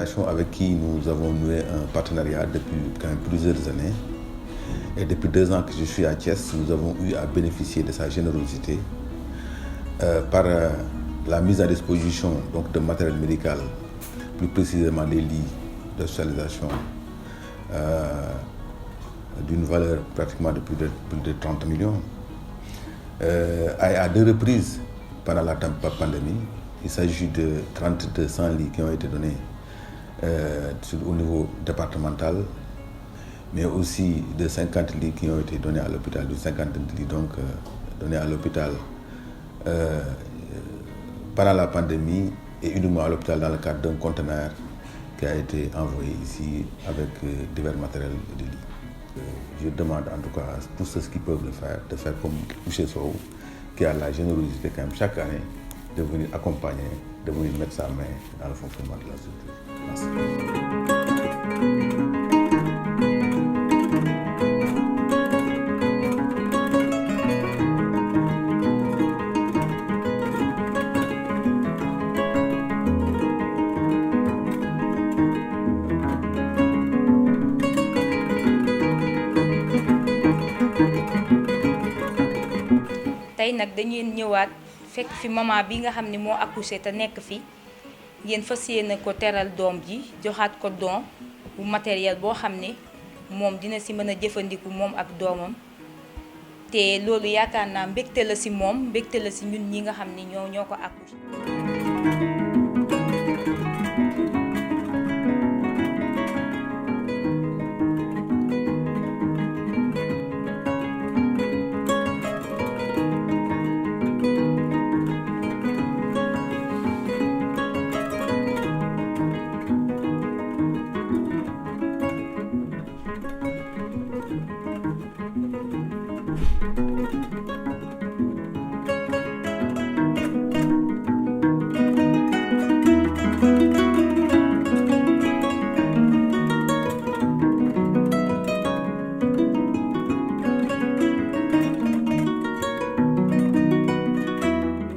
organisation avec qui nous avons noué un partenariat depuis quand même plusieurs années. Et depuis 2 ans que je suis à Thiès, nous avons eu à bénéficier de sa générosité par la mise à disposition donc, de matériel médical, plus précisément des lits d'hospitalisation d'une valeur pratiquement de plus de 30 millions. À 2 reprises pendant la pandémie, il s'agit de 200 lits qui ont été donnés au niveau départemental, mais aussi de 50 lits qui ont été donnés à l'hôpital, de 50 lits donc donnés à l'hôpital pendant la pandémie et uniquement à l'hôpital dans le cadre d'un conteneur qui a été envoyé ici avec divers matériels de lits. Je demande en tout cas à tous ceux qui peuvent le faire, de faire comme M. Sow, qui a la générosité quand même chaque année de venir accompagner, de venir mettre sa main dans le fonctionnement de la structure. Merci. tey nag dañuy ñëwaat fekk fi maman bi nga xam ne moo accouché te nekk fi ngeen fas yéene ko teral doom ji joxaat ko don bu matériel boo xam ne moom dina si mën a jëfandiku moom ak doomam te loolu yaakaar naa mbégte la si moom mbégte la si ñun ñi nga xam ne ñoo ko accouché.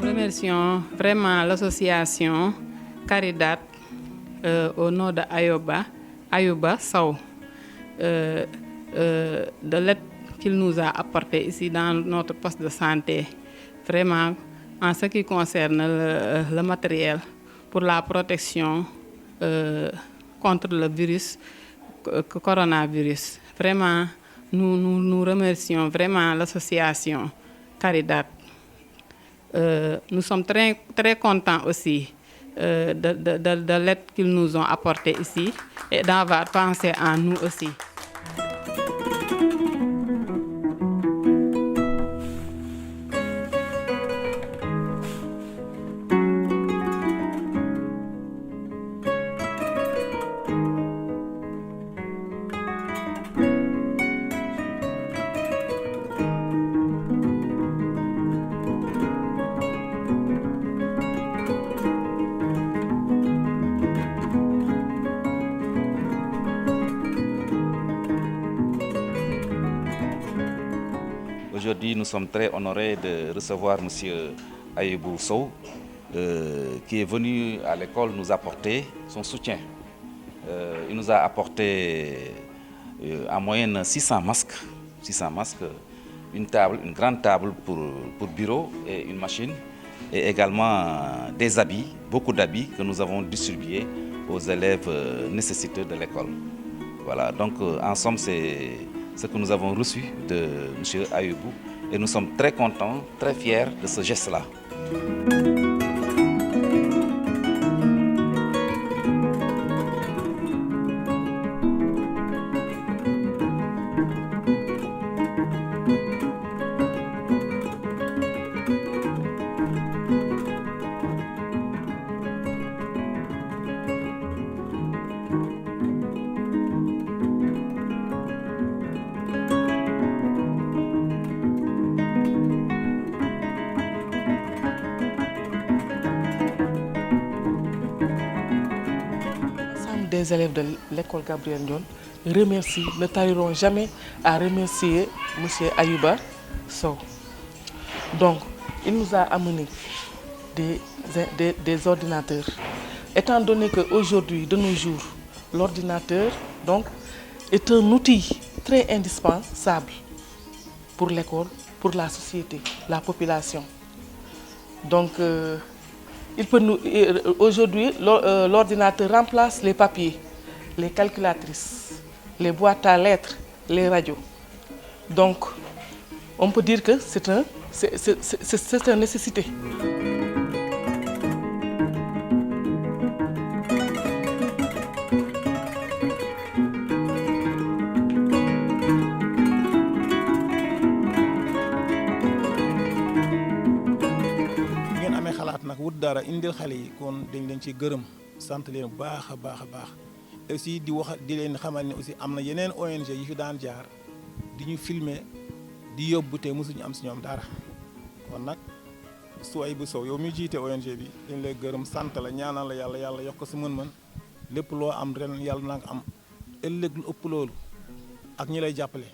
Remercions vraiment l'association Caridad au nom de Ayouba Sow de l'aide qu'il nous a apporté ici dans notre poste de santé. Vraiment, en ce qui concerne le matériel pour la protection contre le virus, coronavirus. Vraiment, nous remercions vraiment l'association Caridad. Nous sommes très, très contents aussi de l'aide qu'ils nous ont apportée ici et d'avoir pensé à nous aussi. Aujourd'hui, nous sommes très honorés de recevoir M. Ayouba Sow, qui est venu à l'école nous apporter son soutien. Il nous a apporté en moyenne 600 masques, une grande table pour bureau et une machine, et également des habits, beaucoup d'habits que nous avons distribués aux élèves nécessiteux de l'école. Voilà, donc en somme, c'est ce que nous avons reçu de M. Ayouba, et nous sommes très contents, très fiers de ce geste-là. Les élèves de l'école Gabriel Ndione remercient, ne tariront jamais à remercier M. Ayouba Sow. Donc, il nous a amené des ordinateurs, étant donné qu'aujourd'hui, de nos jours, l'ordinateur donc, est un outil très indispensable pour l'école, pour la société, la population. Donc, aujourd'hui, l'ordinateur remplace les papiers, les calculatrices, les boîtes à lettres, les radios. Donc, on peut dire que c'est une nécessité. wut dara indil xale yi kon dañ leen ci gërëm sant leen bu baax a baax a baax aussi di wax di leen xamal ne aussi am na yeneen ONG yi fi daan jaar di ñu filmer di yóbbu te mosuñu am si ñoom dara kon nag Souhaïbou Sow yow mi jiite ONG bi dañ lay gërëm sant la ñaanal la yàlla yokk ko si mën-mën lépp loo am ren yàlla na nga am ëllëg lu ëpp loolu ak ñi lay jàppale.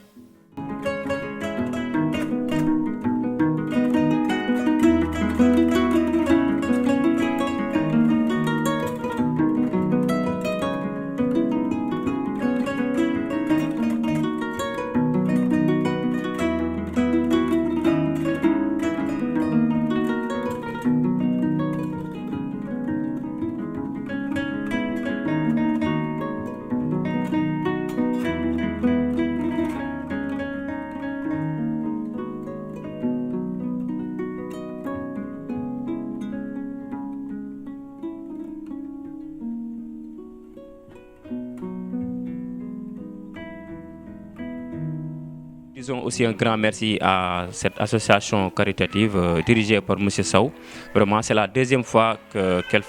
Disons aussi un grand merci à cette association caritative dirigée par M. Sow. Vraiment, c'est la deuxième fois qu'il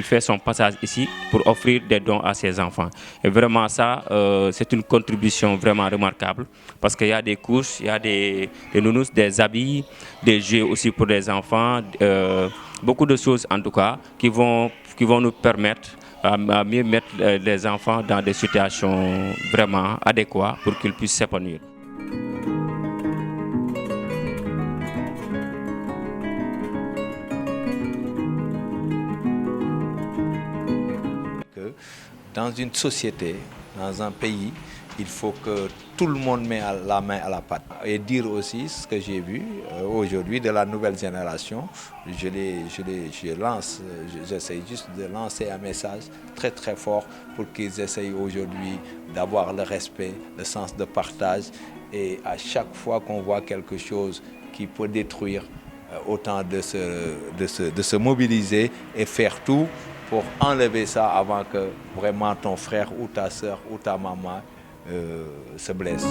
fait son passage ici pour offrir des dons à ses enfants. Et vraiment, ça, c'est une contribution vraiment remarquable parce qu'il y a des couches, il y a des nounous, des habits, des jeux aussi pour les enfants, beaucoup de choses en tout cas qui vont nous permettre à mieux mettre les enfants dans des situations vraiment adéquates pour qu'ils puissent s'épanouir. Dans une société, dans un pays, il faut que tout le monde mette la main à la pâte. Et dire aussi ce que j'ai vu aujourd'hui de la nouvelle génération, j'essaie juste de lancer un message très très fort pour qu'ils essayent aujourd'hui d'avoir le respect, le sens de partage. Et à chaque fois qu'on voit quelque chose qui peut détruire, autant de se mobiliser et faire tout pour enlever ça avant que vraiment ton frère ou ta soeur ou ta maman se blesse.